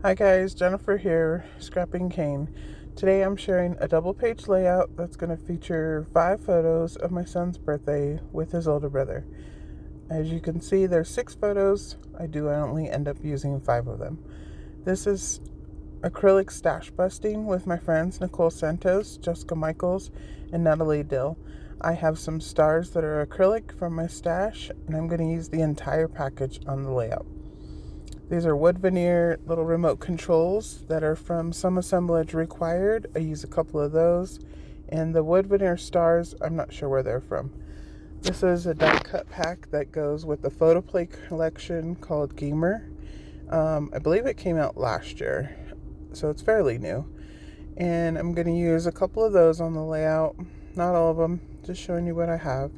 Hi guys, Jennifer here, Scrapping Cane. Today I'm sharing a double page layout that's going to feature 5 photos of my son's birthday with his older brother. As you can see, there's 6 photos. I only end up using 5 of them. This is acrylic stash busting with my friends Nicole Santos, Jessica Michaels, and Natalie Dill. I have some stars that are acrylic from my stash, and I'm going to use the entire package on the layout. These are wood veneer little remote controls that are from Some Assemblage Required. I use a couple of those. And the wood veneer stars, I'm not sure where they're from. This is a die cut pack that goes with the Photoplay collection called Gamer. I believe it came out last year, so it's fairly new. And I'm going to use a couple of those on the layout. Not all of them, just showing you what I have.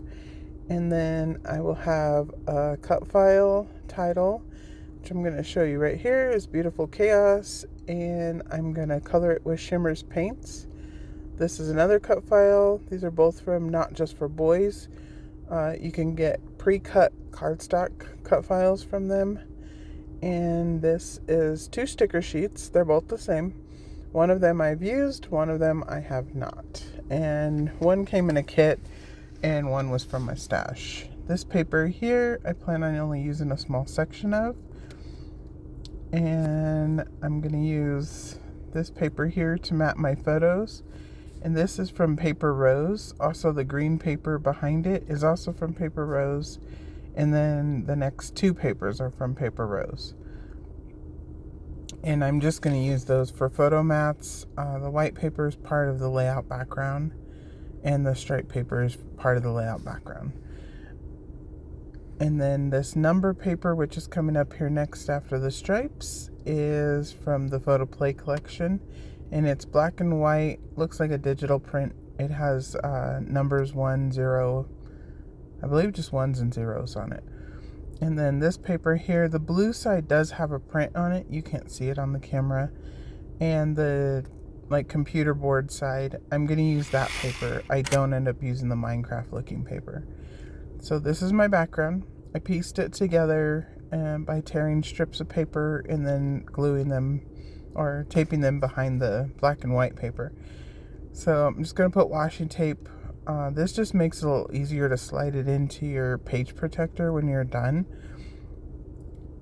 And then I will have a cut file title, which I'm going to show you right here, is Beautiful Chaos, and I'm going to color it with Shimmer's paints. This is another cut file. These are both from Not Just for Boys. You can get pre-cut cardstock cut files from them. And this is 2 sticker sheets. They're both the same. One of them I've used, one of them I have not. And one came in a kit, and one was from my stash. This paper here, I plan on only using a small section of. And I'm going to use this paper here to map my photos. And this is from Paper Rose. Also, the green paper behind it is also from Paper Rose. And then the next 2 papers are from Paper Rose. And I'm just going to use those for photo mats. The white paper is part of the layout background, and the striped paper is part of the layout background. And then this number paper, which is coming up here next after the stripes, is from the Photoplay collection. And it's black and white, looks like a digital print. It has numbers 1, 0, I believe just 1s and 0s on it. And then this paper here, the blue side does have a print on it. You can't see it on the camera. And the computer board side, I'm going to use that paper. I don't end up using the Minecraft looking paper. So this is my background. I pieced it together by tearing strips of paper and then gluing them or taping them behind the black and white paper. So I'm just going to put washi tape. This just makes it a little easier to slide it into your page protector when you're done.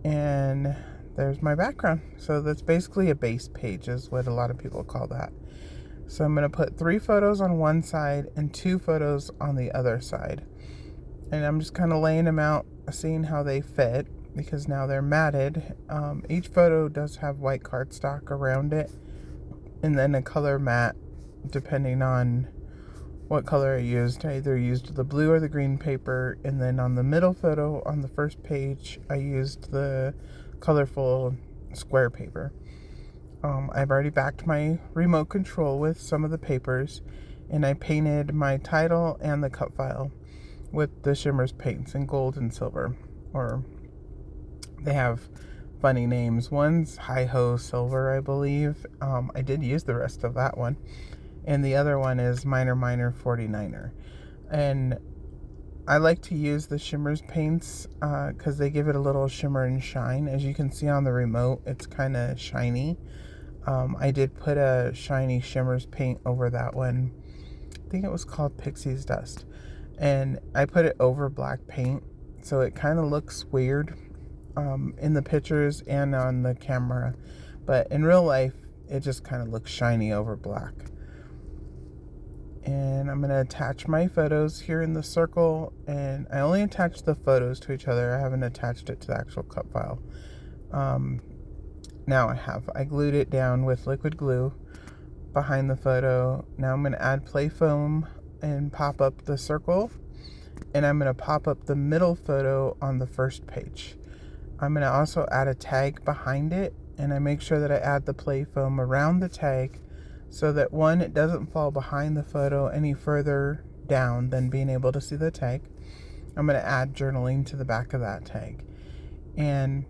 And there's my background. So that's basically a base page is what a lot of people call that. So I'm going to put 3 photos on one side and 2 photos on the other side. And I'm just kind of laying them out, seeing how they fit, because now they're matted. Each photo does have white cardstock around it, and then a color mat, depending on what color I used. I either used the blue or the green paper, and then on the middle photo, on the first page, I used the colorful square paper. I've already backed my remote control with some of the papers, and I painted my title and the cut file with the Shimmer's paints in gold and silver, or they have funny names. One's Hi-Ho Silver, I believe. I did use the rest of that one. And the other one is Minor 49er. And I like to use the Shimmer's paints because they give it a little shimmer and shine. As you can see on the remote, it's kind of shiny. I did put a shiny Shimmer's paint over that one. I think it was called Pixie's Dust. And I put it over black paint, so it kind of looks weird in the pictures and on the camera. But in real life, it just kind of looks shiny over black. And I'm going to attach my photos here in the circle. And I only attached the photos to each other. I haven't attached it to the actual cut file. Now I have. I glued it down with liquid glue behind the photo. Now I'm going to add play foam and pop up the circle, and I'm going to pop up the middle photo on the first page. I'm going to also add a tag behind it, and I make sure that I add the play foam around the tag so that one, it doesn't fall behind the photo any further down than being able to see the tag. I'm going to add journaling to the back of that tag, and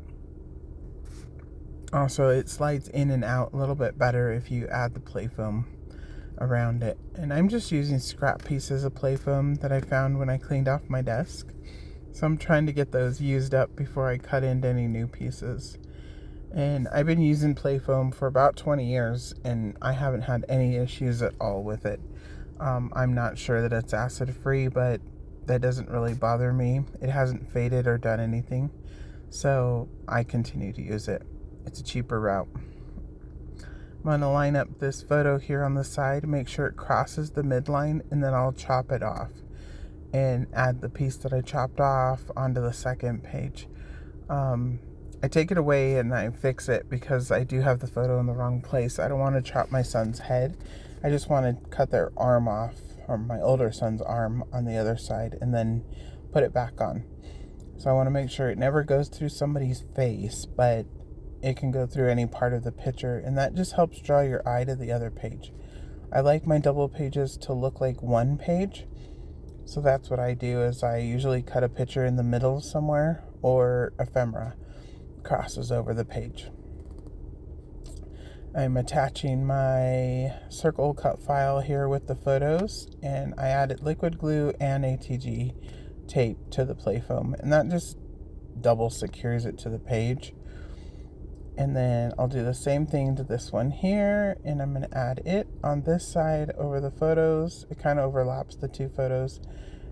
also it slides in and out a little bit better if you add the play foam around it. And I'm just using scrap pieces of play foam that I found when I cleaned off my desk. So I'm trying to get those used up before I cut into any new pieces. And I've been using play foam for about 20 years, and I haven't had any issues at all with it. I'm not sure that it's acid free, but that doesn't really bother me. It hasn't faded or done anything, so I continue to use it. It's a cheaper route. I'm going to line up this photo here on the side, make sure it crosses the midline, and then I'll chop it off and add the piece that I chopped off onto the second page. I take it away and I fix it because I do have the photo in the wrong place. I don't want to chop my son's head. I just want to cut their arm off, or my older son's arm on the other side, and then put it back on. So I want to make sure it never goes through somebody's face, but it can go through any part of the picture, and that just helps draw your eye to the other page. I like my double pages to look like one page, so that's what I do. Is I usually cut a picture in the middle somewhere, or ephemera crosses over the page. I'm attaching my circle cut file here with the photos, and I added liquid glue and ATG tape to the play foam, and that just double secures it to the page. And then I'll do the same thing to this one here, and I'm going to add it on this side over the photos. It kind of overlaps the two photos,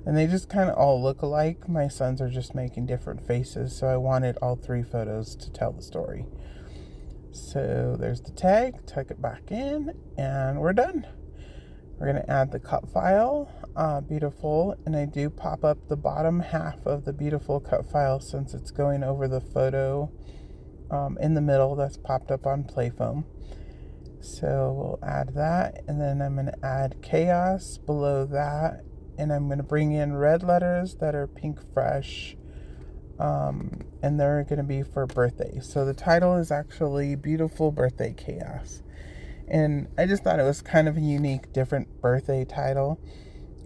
and they just kind of all look alike. My sons are just making different faces, so I wanted all three photos to tell the story. So there's the tag, tuck it back in, and we're done. We're going to add the cut file, beautiful, and I do pop up the bottom half of the beautiful cut file since it's going over the photo in the middle that's popped up on play foam. So we'll add that, and then I'm going to add chaos below that, and I'm going to bring in red letters that are pink fresh, and they're going to be for birthday. So the title is actually Beautiful Birthday Chaos, and I just thought it was kind of a unique, different birthday title.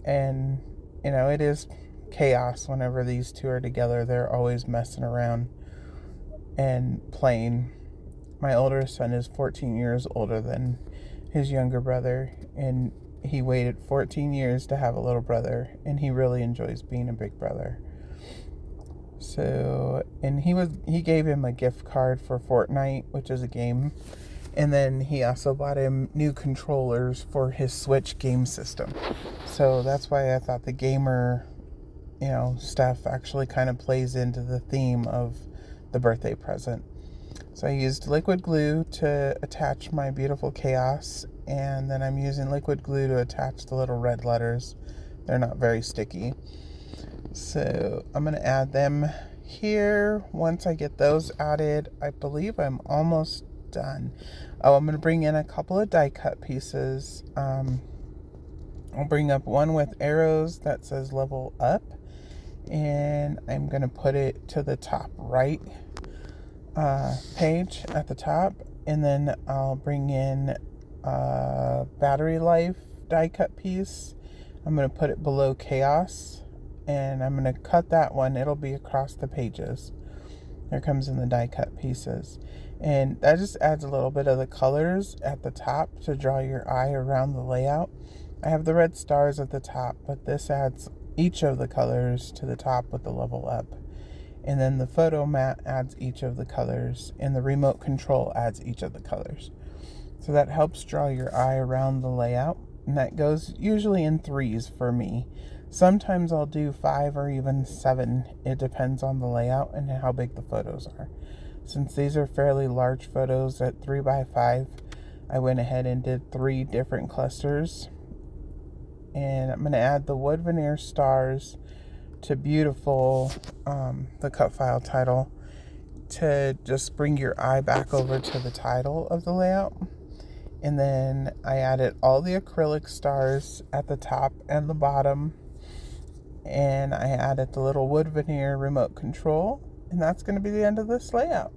And you know, it is chaos whenever these two are together. They're always messing around and playing. My older son is 14 years older than his younger brother, and he waited 14 years to have a little brother, and he really enjoys being a big brother. So, and he gave him a gift card for Fortnite, which is a game, and then he also bought him new controllers for his Switch game system. So that's why I thought the gamer, stuff actually kind of plays into the theme of the birthday present. So I used liquid glue to attach my beautiful chaos, and then I'm using liquid glue to attach the little red letters. They're not very sticky. So I'm going to add them here. Once I get those added, I believe I'm almost done. I'm going to bring in a couple of die cut pieces. I'll bring up one with arrows that says level up, and I'm going to put it to the top right page at the top, and then I'll bring in a battery life die cut piece. I'm going to put it below chaos, and I'm going to cut that one. It'll be across the pages. There comes in the die cut pieces, and that just adds a little bit of the colors at the top to draw your eye around the layout. I have the red stars at the top, but this adds each of the colors to the top with the level up. And then the photo mat adds each of the colors, and the remote control adds each of the colors. So that helps draw your eye around the layout, and that goes usually in 3s for me. Sometimes I'll do 5 or even 7. It depends on the layout and how big the photos are. Since these are fairly large photos at 3x5, I went ahead and did 3 different clusters. And I'm going to add the wood veneer stars to beautiful, the cut file title, to just bring your eye back over to the title of the layout. And then I added all the acrylic stars at the top and the bottom, and I added the little wood veneer remote control, and that's going to be the end of this layout.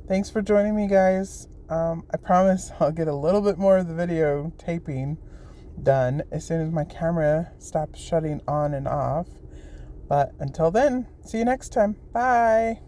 Thanks for joining me, guys. I promise I'll get a little bit more of the video taping done as soon as my camera stops shutting on and off. But until then, see you next time. Bye.